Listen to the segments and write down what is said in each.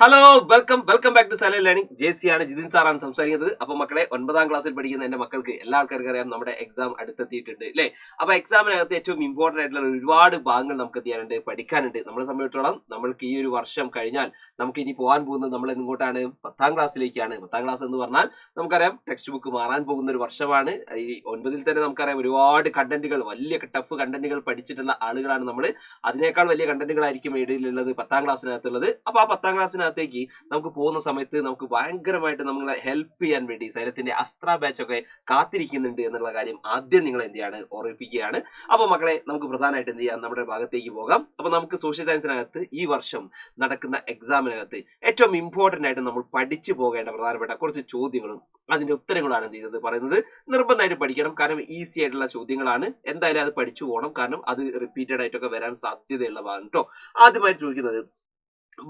Hello welcome back to silent learning. J C. ആണ്, ജിതിൻ സാറാണ് സംസാരിക്കുന്നത്. അപ്പൊ മക്കളെ, 9ാം ക്ലാസ്സിൽ പഠിക്കുന്ന എന്റെ മക്കൾക്ക് എല്ലാ ആൾക്കാർക്കും അറിയാം നമ്മുടെ എക്സാം അടുത്തെത്തിയിട്ടുണ്ട് അല്ലേ. അപ്പൊ എക്സാമിനകത്ത് ഏറ്റവും ഇമ്പോർട്ടന്റ് ആയിട്ടുള്ള ഒരുപാട് ഭാഗങ്ങൾ നമുക്ക് ചെയ്യാനുണ്ട്, പഠിക്കാനുണ്ട്. നമ്മളെ സംബന്ധിച്ചിടത്തോളം നമ്മൾക്ക് ഈ ഒരു വർഷം കഴിഞ്ഞാൽ നമുക്ക് ഇനി പോകാൻ പോകുന്നത് നമ്മൾ എങ്ങോട്ടാണ്? 10ാം ക്ലാസ്സിലേക്കാണ്. 10ാം ക്ലാസ് എന്ന് പറഞ്ഞാൽ നമുക്കറിയാം ടെക്സ്റ്റ് ബുക്ക് മാറാൻ പോകുന്ന ഒരു വർഷമാണ്. ഈ 9ൽ തന്നെ നമുക്കറിയാം ഒരുപാട് കണ്ടന്റുകൾ, വലിയ ടഫ് കണ്ടന്റുകൾ പഠിച്ചിട്ടുള്ള ആളുകളാണ് നമ്മൾ. അതിനേക്കാൾ വലിയ കണ്ടന്റുകളായിരിക്കും ഇടയിലുള്ളത് 10ാം ക്ലാസ്സിനകത്തുള്ളത്. അപ്പൊ ആ 10ാം ക്ലാസ്സിനകത്തേക്ക് നമുക്ക് പോകുന്ന സമയത്ത് നമുക്ക് ഭയങ്കരമായിട്ട് നമ്മളെ ഹെൽപ്പ് ചെയ്യാൻ വേണ്ടി സൈലത്തിന്റെ അസ്ത്ര ബാച്ച് ഒക്കെ കാത്തിരിക്കുന്നുണ്ട് എന്നുള്ള കാര്യം ആദ്യം നിങ്ങൾ എന്ത് ചെയ്യാണ് ഓർമ്മിപ്പിക്കുകയാണ്. അപ്പൊ മക്കളെ, നമുക്ക് പ്രധാനമായിട്ട് എന്ത് ചെയ്യാം, നമ്മുടെ ഭാഗത്തേക്ക് പോകാം. അപ്പൊ നമുക്ക് സോഷ്യൽ സയൻസിനകത്ത് ഈ വർഷം നടക്കുന്ന എക്സാമിനകത്ത് ഏറ്റവും ഇമ്പോർട്ടന്റ് ആയിട്ട് നമ്മൾ പഠിച്ചു പോകേണ്ട പ്രധാനപ്പെട്ട കുറച്ച് ചോദ്യങ്ങളും അതിന്റെ ഉത്തരങ്ങളാണ് എന്ത് ചെയ്യുന്നത് പറയുന്നത്. നിർബന്ധമായിട്ട് പഠിക്കണം, കാരണം ഈസി ആയിട്ടുള്ള ചോദ്യങ്ങളാണ്. എന്തായാലും അത് പഠിച്ചു പോകണം, കാരണം അത് റിപ്പീറ്റഡ് ആയിട്ടൊക്കെ വരാൻ സാധ്യതയുള്ള ഭാഗം കേട്ടോ. ആദ്യമായിട്ട് ചോദിക്കുന്നത്,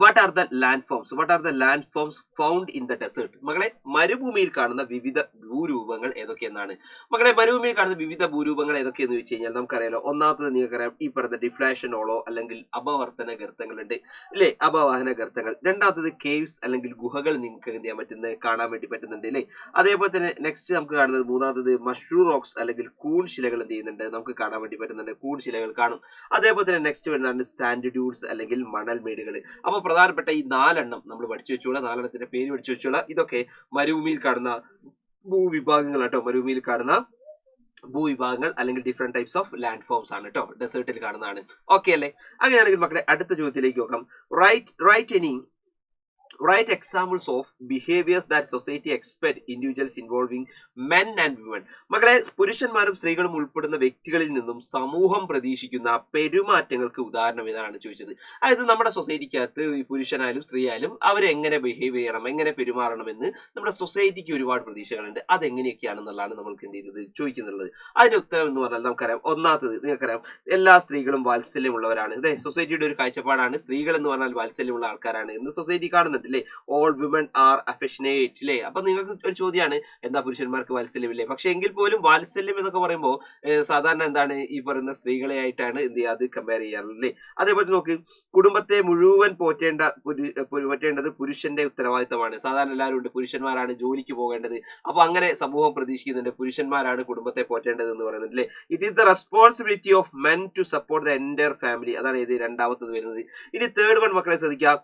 what are the landforms found in the desert? മകളെ, മരുഭൂമിയിൽ കാണുന്ന വിവിധ ഭൂരൂപങ്ങൾ ഏതൊക്കെയെന്നാണ്. മകളെ, മരുഭൂമിയിൽ കാണുന്ന വിവിധ ഭൂരൂപങ്ങൾ ഏതൊക്കെയെന്ന് ചോദിച്ചു കഴിഞ്ഞാൽ നമുക്കറിയാലോ. ഒന്നാമത്തത് നിങ്ങൾക്കറിയാം, ഈ പറഞ്ഞ ഡിഫ്ലാഷൻ ഓളോ അല്ലെങ്കിൽ അപവർത്തന ഗർത്തങ്ങളുണ്ട് അല്ലെ, അപവാഹന ഗർത്തങ്ങൾ. രണ്ടാമത്തത് കേവ്സ് അല്ലെങ്കിൽ ഗുഹകൾ നിങ്ങൾക്ക് എന്ത് ചെയ്യാൻ പറ്റുന്നത്, കാണാൻ വേണ്ടി പറ്റുന്നുണ്ട് അല്ലെ. അതേപോലെ തന്നെ നെക്സ്റ്റ് നമുക്ക് കാണുന്നത് മൂന്നാമത്തത് മഷ്റൂ റോക്സ് അല്ലെങ്കിൽ കൂൺ ശിലകൾ എന്ത് ചെയ്യുന്നുണ്ട്, നമുക്ക് കാണാൻ വേണ്ടി പറ്റുന്നുണ്ട്. കൂൺ ശിലകൾ കാണും. അതേപോലെ തന്നെ നെക്സ്റ്റ് വരുന്നതാണ് സാൻഡ് ഡ്യൂൺസ് അല്ലെങ്കിൽ മണൽമേടുകൾ. അപ്പൊ പ്രധാനപ്പെട്ട ഈ 4 നമ്മൾ പഠിച്ചു വെച്ചോളാം, 4 പേര് പഠിച്ചു വെച്ചോളാം. ഇതൊക്കെ മരുഭൂമിയിൽ കാണുന്ന ഭൂവിഭാഗങ്ങൾ കേട്ടോ. മരുഭൂമിയിൽ കാണുന്ന ഭൂവിഭാഗങ്ങൾ അല്ലെങ്കിൽ different types of land forms ആണ് കേട്ടോ, ഡെസേർട്ടിൽ കാണുന്നതാണ്. ഓക്കെ അല്ലേ? അങ്ങനെയാണെങ്കിൽ മക്കളെ, അടുത്ത ചോദ്യത്തിലേക്ക് നോക്കാം. Right examples of behaviours that society expect individuals involving men and women. മകളെ, പുരുഷന്മാരും സ്ത്രീകളും ഉൾപ്പെടുന്ന വ്യക്തികളിൽ നിന്നും സമൂഹം പ്രതീക്ഷിക്കുന്ന പെരുമാറ്റങ്ങൾക്ക് ഉദാഹരണം ഇതാണ് ചോദിച്ചത്. അതായത് നമ്മുടെ സൊസൈറ്റിക്കകത്ത് ഈ പുരുഷനായാലും സ്ത്രീ ആയാലും അവരെങ്ങനെ ബിഹേവ് ചെയ്യണം, എങ്ങനെ പെരുമാറണമെന്ന് നമ്മുടെ സൊസൈറ്റിക്ക് ഒരുപാട് പ്രതീക്ഷകളുണ്ട്. അതെങ്ങനെയൊക്കെയാണെന്നുള്ളതാണ് നമ്മൾക്ക് എന്ത് ചെയ്യുന്നത് ചോദിക്കുന്നുള്ളത്. അതിന്റെ ഉത്തരം എന്ന് പറഞ്ഞാൽ നമുക്കറിയാം, ഒന്നാമത്തത് നിങ്ങൾക്കറിയാം, എല്ലാ സ്ത്രീകളും വാത്സല്യമുള്ളവരാണ്. ഇതേ സൊസൈറ്റിയുടെ ഒരു കാഴ്ചപ്പാടാണ്. സ്ത്രീകൾ എന്ന് പറഞ്ഞാൽ വാത്സല്യമുള്ള ആൾക്കാരാണ് എന്ന് സൊസൈറ്റി കാണുന്നുണ്ട് അല്ലേ. ഓൾ വിമൻ ആർ അഫെക്ഷനേറ്റ് അല്ലേ. അപ്പൊ നിങ്ങൾക്ക് ഒരു ചോദ്യമാണ്, എന്താ പുരുഷന്മാർക്ക് വാത്സല്യമില്ലേ? പക്ഷെ എങ്കിൽ പോലും വാത്സല്യം എന്നൊക്കെ പറയുമ്പോൾ സാധാരണ എന്താണ്, ഈ പറയുന്ന സ്ത്രീകളെ ആയിട്ടാണ് എന്ത് ചെയ്യുക, അത് കമ്പയർ ചെയ്യാറുള്ളത് അല്ലേ. അതേപോലെ നോക്ക്, കുടുംബത്തെ മുഴുവൻ പോറ്റേണ്ടത് പുരുഷന്റെ ഉത്തരവാദിത്തമാണ്. സാധാരണ എല്ലാവരും ഉണ്ട്, പുരുഷന്മാരാണ് ജോലിക്ക് പോകേണ്ടത്. അപ്പൊ അങ്ങനെ സമൂഹം പ്രതീക്ഷിക്കുന്നുണ്ട്, പുരുഷന്മാരാണ് കുടുംബത്തെ പോറ്റേണ്ടത് എന്ന് പറയുന്നത് അല്ലേ. It is the responsibility of men to support the entire family. അതാണ് ഇത് രണ്ടാമത്തത് വരുന്നത്. ഇനി തേർഡ് വൺ മക്കളെ ശ്രദ്ധിക്കാം,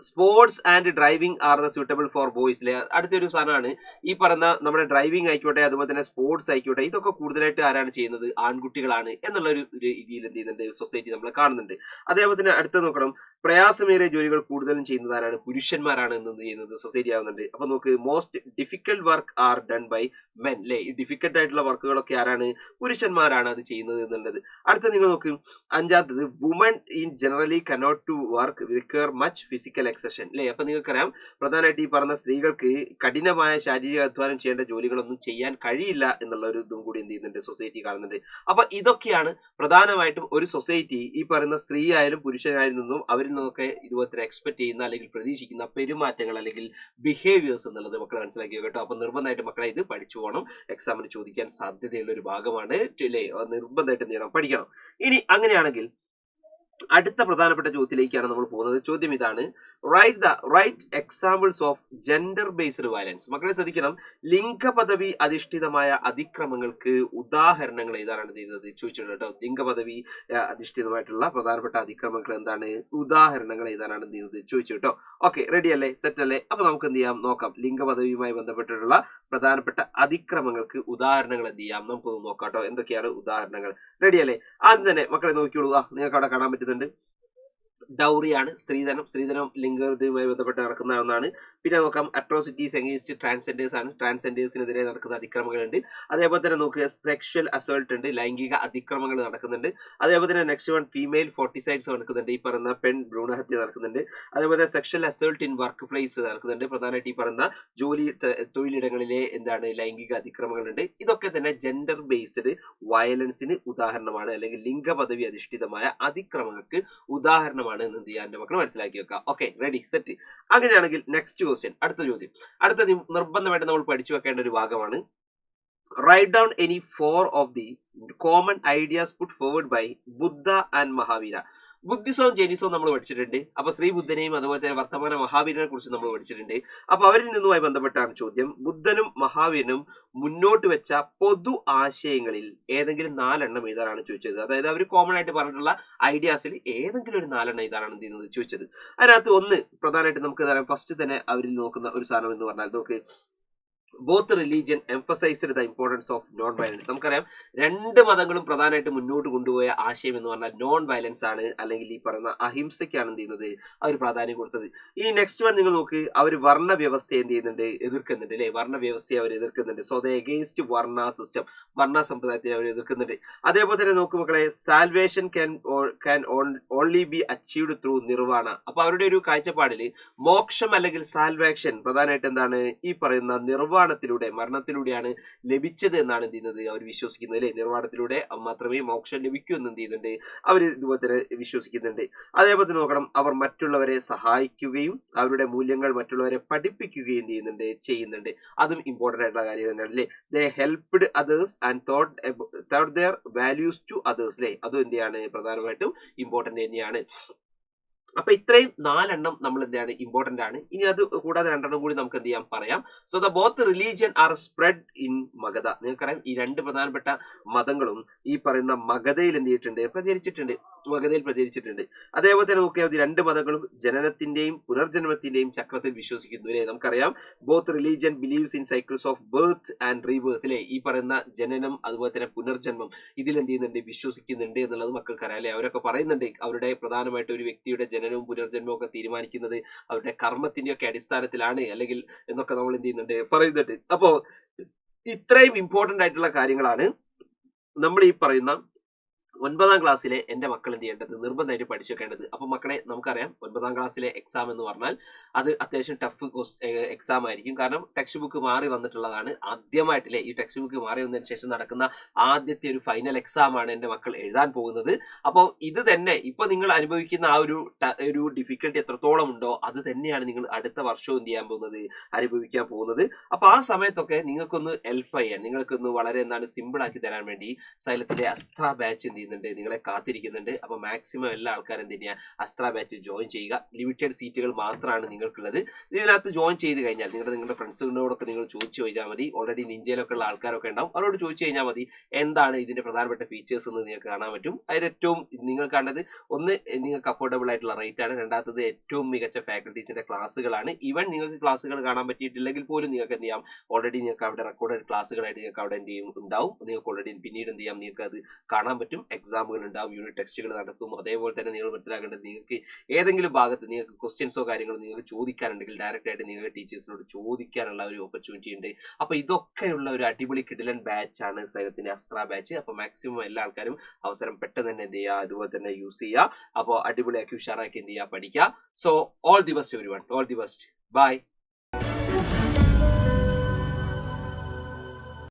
sports and driving are the suitable for boys അല്ലെ. അടുത്തൊരു സാധനമാണ് ഈ പറഞ്ഞ നമ്മുടെ ഡ്രൈവിംഗ് ആയിക്കോട്ടെ, അതുപോലെ തന്നെ സ്പോർട്സ് ആയിക്കോട്ടെ, ഇതൊക്കെ കൂടുതലായിട്ട് ആരാണ് ചെയ്യുന്നത്, ആൺകുട്ടികളാണ് എന്നുള്ള ഒരു രീതിയിൽ എന്ത് ചെയ്യുന്നുണ്ട് സൊസൈറ്റി നമ്മൾ കാണുന്നുണ്ട്. അതേപോലെ തന്നെ അടുത്ത നോക്കണം, പ്രയാസമേറിയ ജോലികൾ കൂടുതലും ചെയ്യുന്നത് ആരാണ്, പുരുഷന്മാരാണ് എന്ന് ചെയ്യുന്നത് സൊസൈറ്റി ആവുന്നുണ്ട്. അപ്പൊ നോക്ക്, most difficult work are done by men അല്ലെ. ഈ ഡിഫിക്കൽട്ട് ആയിട്ടുള്ള വർക്കുകളൊക്കെ ആരാണ്, പുരുഷന്മാരാണ് അത് ചെയ്യുന്നത് എന്നുള്ളത്. അടുത്ത നിങ്ങൾ നോക്ക്, അഞ്ചാമത്തത്, woman in generally cannot to work require much physical exertion അല്ലെ. അപ്പൊ നിങ്ങൾക്കറിയാം, പ്രധാനമായിട്ട് ഈ പറഞ്ഞ സ്ത്രീകൾക്ക് കഠിനമായ ശാരീരിക അധ്വാനം ചെയ്യേണ്ട ജോലികളൊന്നും ചെയ്യാൻ കഴിയില്ല എന്നുള്ള ഒരു ഇതും കൂടി എന്ത് ചെയ്യുന്നുണ്ട് സൊസൈറ്റി കാണുന്നുണ്ട്. അപ്പൊ ഇതൊക്കെയാണ് പ്രധാനമായിട്ടും ഒരു സൊസൈറ്റി ഈ പറയുന്ന സ്ത്രീ ആയാലും പുരുഷനായാലും നിന്നും അവരിൽ നിന്നൊക്കെ ഇതുപോലെ എക്സ്പെക്ട് ചെയ്യുന്ന അല്ലെങ്കിൽ പ്രതീക്ഷിക്കുന്ന പെരുമാറ്റങ്ങൾ അല്ലെങ്കിൽ ബിഹേവിയേഴ്സ് എന്നുള്ളത് മക്കളെ മനസ്സിലാക്കിയോ കേട്ടോ. അപ്പൊ നിർബന്ധമായിട്ട് മക്കളെ ഇത് പഠിച്ചു പോകണം, എക്സാമിന് ചോദിക്കാൻ സാധ്യതയുള്ള ഒരു ഭാഗമാണ് അല്ലേ. നിർബന്ധമായിട്ട് എന്ത് ചെയ്യണം, പഠിക്കണം. ഇനി അങ്ങനെയാണെങ്കിൽ അടുത്ത പ്രധാനപ്പെട്ട ചോദ്യത്തിലേക്കാണ് നമ്മൾ പോകുന്നത്. ചോദ്യം ഇതാണ്, right examples of gender based violence. മക്കളെ ശ്രദ്ധിക്കണം, ലിംഗപദവി അധിഷ്ഠിതമായ അതിക്രമങ്ങൾക്ക് ഉദാഹരണങ്ങൾ ഏതാണ് ചെയ്യുന്നത് ചോദിച്ചിട്ടുണ്ട് കേട്ടോ. ലിംഗപദവി അധിഷ്ഠിതമായിട്ടുള്ള പ്രധാനപ്പെട്ട അതിക്രമങ്ങൾ എന്താണ്, ഉദാഹരണങ്ങൾ ഏതാണ് ചെയ്യുന്നത് ചോദിച്ചു കേട്ടോ. ഓക്കെ, റെഡി അല്ലേ, സെറ്റ് അല്ലേ? അപ്പൊ നമുക്ക് എന്ത് ചെയ്യാം നോക്കാം, ലിംഗപദവിയുമായി ബന്ധപ്പെട്ടിട്ടുള്ള പ്രധാനപ്പെട്ട അതിക്രമങ്ങൾക്ക് ഉദാഹരണങ്ങൾ എന്ത് ചെയ്യാം നമുക്കൊന്ന് നോക്കാം കേട്ടോ. എന്തൊക്കെയാണ് ഉദാഹരണങ്ങൾ? റെഡി അല്ലേ? ആദ്യം തന്നെ മക്കളെ നോക്കിയോളൂ, നിങ്ങൾക്ക് അവിടെ കാണാൻ പറ്റുന്നുണ്ട്, ഡൗറിയാണ്, സ്ത്രീധനം ലിംഗവുമായി ബന്ധപ്പെട്ട് നടക്കുന്ന ഒന്നാണ്. പിന്നെ നോക്കാം, അട്രോസിറ്റീസ് അഗെയിൻസ്റ്റ് ട്രാൻസ്ജെൻഡേഴ്സ് ആണ്, ട്രാൻസ്ജെൻഡേഴ്സിനെതിരെ നടക്കുന്ന അതിക്രമങ്ങളുണ്ട്. അതേപോലെ തന്നെ നോക്കുക, സെക്ഷൽ അസോൾട്ട് ഉണ്ട്, ലൈംഗിക അതിക്രമങ്ങൾ നടക്കുന്നുണ്ട്. അതേപോലെ തന്നെ നെക്സ്റ്റ് വൺ, ഫീമെയിൽ ഫോർട്ടിസൈഡ്സ് നടക്കുന്നുണ്ട്, ഈ പറയുന്ന പെൺ ഭ്രൂണഹത്യ നടക്കുന്നുണ്ട്. അതേപോലെ sexual assault in work place നടക്കുന്നുണ്ട്, പ്രധാനമായിട്ട് ഈ പറയുന്ന തൊഴിലിടങ്ങളിലെ എന്താണ് ലൈംഗിക അതിക്രമങ്ങളുണ്ട്. ഇതൊക്കെ തന്നെ ജെൻഡർ ബേസ്ഡ് വയലൻസിന് ഉദാഹരണമാണ്, അല്ലെങ്കിൽ ലിംഗപദവി അധിഷ്ഠിതമായ അതിക്രമങ്ങൾക്ക് ഉദാഹരണമാണ് എന്ന് എന്ത് ചെയ്യാൻ മക്കൾ മനസ്സിലാക്കി വെക്കാം. Okay, ready, set. അങ്ങനെയാണെങ്കിൽ നെക്സ്റ്റ് ക്വസ്റ്റ്യൻ, അടുത്ത ചോദ്യം. അടുത്ത നിർബന്ധമായിട്ട് നമ്മൾ പഠിച്ചു വെക്കേണ്ട ഒരു ഭാഗമാണ്, write down any 4 of the common ideas put forward by Buddha and Mahavira. ബുദ്ധിസവും ജൈനിസവും നമ്മൾ പഠിച്ചിട്ടുണ്ട്. അപ്പൊ ശ്രീബുദ്ധനെയും അതുപോലെ തന്നെ വർത്തമാന മഹാവീരനെ കുറിച്ച് നമ്മൾ പഠിച്ചിട്ടുണ്ട്. അപ്പൊ അവരിൽ നിന്നുമായി ബന്ധപ്പെട്ടാണ് ചോദ്യം. ബുദ്ധനും മഹാവീരനും മുന്നോട്ട് വെച്ച പൊതു ആശയങ്ങളിൽ ഏതെങ്കിലും 4 എണ്ണം എഴുതാനാണ് ചോദിച്ചത്. അതായത് അവർ കോമൺ ആയിട്ട് പറഞ്ഞിട്ടുള്ള ഐഡിയാസിൽ ഏതെങ്കിലും ഒരു 4 എണ്ണം എഴുതാനാണ് എന്ത് ചെയ്യുന്നത് ചോദിച്ചത്. അതിനകത്ത് ഒന്ന് പ്രധാനമായിട്ട് നമുക്ക് ഫസ്റ്റ് തന്നെ അവരിൽ നോക്കുന്ന ഒരു സാധനം എന്ന് പറഞ്ഞാൽ നമുക്ക് both religion emphasised the importance of non violence. നമുക്കറിയാം 2 മതങ്ങളും പ്രധാനമായിട്ട് മുന്നോട്ട് കൊണ്ടുപോയ ആശയം എന്ന് പറഞ്ഞാൽ നോൺ വയലൻസ് ആണ്, അല്ലെങ്കിൽ ഈ പറയുന്ന അഹിംസയ്ക്കാണ് എന്ത് ചെയ്യുന്നത് അവർ പ്രാധാന്യം കൊടുത്തത്. ഇനി നെക്സ്റ്റ് വൺ നിങ്ങൾ നോക്ക്, അവർ വർണ്ണ വ്യവസ്ഥയെ എന്ത് ചെയ്യുന്നുണ്ട്, എതിർക്കുന്നുണ്ട് അല്ലെ. വർണ്ണ വ്യവസ്ഥയെ അവർ എതിർക്കുന്നുണ്ട്. സോ ദ എഗെയിൻസ്റ്റ് വർണ്ണ സിസ്റ്റം, വർണ്ണ സമ്പ്രദായത്തെ അവർ എതിർക്കുന്നുണ്ട്. അതേപോലെ തന്നെ നോക്ക് മക്കളെ, salvation can only B achieved through nirvana. അപ്പൊ അവരുടെ ഒരു കാഴ്ചപ്പാടിൽ മോക്ഷം അല്ലെങ്കിൽ സാൽവേഷൻ പ്രധാനമായിട്ട് എന്താണ്, ഈ പറയുന്ന നിർവാണത്തിലൂടെ, മരണത്തിലൂടെയാണ് ലഭിച്ചത് എന്നാണ് എന്ത് ചെയ്യുന്നത് അവർ വിശ്വസിക്കുന്നത് അല്ലെ. നിർവാണത്തിലൂടെ മാത്രമേ മോക്ഷം ലഭിക്കൂ എന്ന് എന്ത് ചെയ്യുന്നുണ്ട് അവർ ഇതുപോലെ തന്നെ വിശ്വസിക്കുന്നുണ്ട്. അതേപോലെ തന്നെ നോക്കണം, അവർ മറ്റുള്ളവരെ സഹായിക്കുകയും അവരുടെ മൂല്യങ്ങൾ മറ്റുള്ളവരെ പഠിപ്പിക്കുകയും ചെയ്യുന്നുണ്ട്. അതും ഇമ്പോർട്ടന്റ് ആയിട്ടുള്ള കാര്യം തന്നെയാണ് അല്ലെ. They helped others and taught their values to others അല്ലെ. അതും എന്ത് ചെയ്യാണ്, പ്രധാനമായിട്ടും ഇമ്പോർട്ടന്റ് തന്നെയാണ്. അപ്പൊ ഇത്രയും 4 എണ്ണം നമ്മൾ എന്താണ് ഇമ്പോർട്ടന്റ് ആണ്. ഇനി അത് കൂടാതെ 2 എണ്ണം കൂടി നമുക്ക് എന്ത് ചെയ്യാം പറയാം. So the both religion are spread in Magadha. നിങ്ങൾക്കറിയാം ഈ 2 പ്രധാനപ്പെട്ട മതങ്ങളും ഈ പറയുന്ന മഗധയിൽ എന്ത് ചെയ്തിട്ടുണ്ട്, മഗധയിൽ പ്രചരിച്ചിട്ടുണ്ട്. അതേപോലെ തന്നെ നോക്കിയാൽ 2 മതങ്ങളും ജനനത്തിന്റെയും പുനർജന്മത്തിന്റെയും ചക്രത്തിൽ വിശ്വസിക്കുന്നു അല്ലെ. നമുക്കറിയാം both religion believes in cycles of birth and rebirth അല്ലെ. ഈ പറയുന്ന ജനനം അതുപോലെ തന്നെ പുനർജന്മം ഇതിൽ എന്ത് ചെയ്യുന്നുണ്ട്, വിശ്വസിക്കുന്നുണ്ട് എന്നുള്ളത് മക്കൾക്കറിയാം അല്ലെ. അവരൊക്കെ പറയുന്നുണ്ട് അവരുടെ പ്രധാനമായിട്ട് ഒരു വ്യക്തിയുടെ ജനനവും പുനർജന്മവും ഒക്കെ തീരുമാനിക്കുന്നത് അവരുടെ കർമ്മത്തിന്റെ ഒക്കെ അടിസ്ഥാനത്തിലാണ് അല്ലെങ്കിൽ എന്നൊക്കെ നമ്മൾ എന്ത് ചെയ്യുന്നുണ്ട്, പറയുന്നുണ്ട്. അപ്പോ ഇത്രയും ഇമ്പോർട്ടന്റ് ആയിട്ടുള്ള കാര്യങ്ങളാണ് നമ്മൾ ഈ പറയുന്ന 9ാം ക്ലാസ്സിലെ എന്റെ മക്കൾ എന്ത് ചെയ്യേണ്ടത്, നിർബന്ധമായിട്ട് പഠിച്ചു വെക്കേണ്ടത്. അപ്പൊ മക്കളെ നമുക്കറിയാം 9ാം ക്ലാസ്സിലെ എക്സാം എന്ന് പറഞ്ഞാൽ അത് അത്യാവശ്യം ടഫ് എക്സാം ആയിരിക്കും. കാരണം ടെക്സ്റ്റ് ബുക്ക് മാറി വന്നിട്ടുള്ളതാണ്. ആദ്യമായിട്ടില്ലേ ഈ ടെക്സ്റ്റ് ബുക്ക് മാറി വന്നതിന് ശേഷം നടക്കുന്ന ആദ്യത്തെ ഒരു ഫൈനൽ എക്സാം ആണ് എന്റെ മക്കൾ എഴുതാൻ പോകുന്നത്. അപ്പോൾ ഇത് തന്നെ ഇപ്പൊ നിങ്ങൾ അനുഭവിക്കുന്ന ആ ഒരു ഡിഫിക്കൽട്ടി എത്രത്തോളം ഉണ്ടോ അത് തന്നെയാണ് നിങ്ങൾ അടുത്ത വർഷവും എന്ത് ചെയ്യാൻ പോകുന്നത്, അനുഭവിക്കാൻ പോകുന്നത്. അപ്പൊ ആ സമയത്തൊക്കെ നിങ്ങൾക്കൊന്ന് ഹെൽപ്പ് ചെയ്യാൻ, നിങ്ങൾക്കൊന്ന് വളരെ സിമ്പിൾ ആക്കി തരാൻ വേണ്ടി സൈലത്തിലെ അസ്ത്ര ബാച്ച് എന്ത് ചെയ്യുന്നുണ്ട്, നിങ്ങളെ കാത്തിരിക്കുന്നുണ്ട്. അപ്പൊ മാക്സിമം എല്ലാ ആൾക്കാരും എന്ത് ചെയ്യുക, അസ്ത്ര ബാച്ച് ജോയിൻ ചെയ്യുക. ലിമിറ്റഡ് സീറ്റുകൾ മാത്രമാണ് നിങ്ങൾക്കുള്ളത്. ഇതിനകത്ത് ജോയിൻ ചെയ്ത് കഴിഞ്ഞാൽ നിങ്ങളുടെ ഫ്രണ്ട്സിനോടൊക്കെ നിങ്ങൾ ചോദിച്ചു കഴിഞ്ഞാൽ മതി. ഓൾറെഡി നിഞ്ചയിലൊക്കെ ഉള്ള ആൾക്കാരൊക്കെ ഉണ്ടാവും, അവരോട് ചോദിച്ചു കഴിഞ്ഞാൽ മതി എന്താണ് ഇതിന്റെ പ്രധാനപ്പെട്ട ഫീച്ചേഴ്സ് എന്ന് നിങ്ങൾക്ക് കാണാൻ പറ്റും. അതിൽ ഏറ്റവും നിങ്ങൾ കണ്ടത് ഒന്ന്, നിങ്ങൾക്ക് അഫോർഡബിൾ ആയിട്ടുള്ള റേറ്റ് ആണ്. രണ്ടാമത്തത് ഏറ്റവും മികച്ച ഫാക്കൽറ്റീസിന്റെ ക്ലാസ്സുകളാണ്. ഈവൻ നിങ്ങൾക്ക് ക്ലാസ്സുകൾ കാണാൻ പറ്റിയിട്ടില്ലെങ്കിൽ പോലും നിങ്ങൾക്ക് എന്ത് ചെയ്യാം, ഓൾറെഡി നിങ്ങൾക്ക് അവിടെ റെക്കോർഡഡ് ക്ലാസ്സുകളായിട്ട് നിങ്ങൾക്ക് അവിടെ എന്ത് ചെയ്യും ഉണ്ടാവും. നിങ്ങൾക്ക് ഓൾറെഡി പിന്നീട് എന്ത് ചെയ്യാം, നിങ്ങൾക്ക് അത് കാണാൻ പറ്റും. എക്സാമുകൾ ഉണ്ടാവും, യൂണിറ്റ് ടെസ്റ്റുകൾ നടത്തും. അതേപോലെ തന്നെ നിങ്ങൾ മനസ്സിലാക്കേണ്ടത്, നിങ്ങൾക്ക് ഏതെങ്കിലും ഭാഗത്ത് നിങ്ങൾക്ക് ക്വസ്റ്റ്യൻസോ കാര്യങ്ങളോ നിങ്ങൾക്ക് ചോദിക്കാനുണ്ടെങ്കിൽ ഡയറക്റ്റ് ആയിട്ട് നിങ്ങൾക്ക് ടീച്ചേഴ്സിനോട് ചോദിക്കാനുള്ള ഒരു ഓപ്പർച്യൂണിറ്റി ഉണ്ട്. അപ്പൊ ഇതൊക്കെയുള്ള ഒരു അടിപൊളി കിടിലൻ ബാച്ച് ആണ് സൈലത്തിന്റെ അസ്ത്ര ബാച്ച്. അപ്പൊ മാക്സിമം എല്ലാ ആൾക്കാരും അവസരം പെട്ടെന്ന് തന്നെ എന്ത് ചെയ്യുക, അതുപോലെ തന്നെ യൂസ് ചെയ്യുക. അപ്പോൾ അടിപൊളിയാക്കി ഉഷാറാക്കി എന്ത് ചെയ്യുക, പഠിക്കുക. So all the best everyone, all the best, by.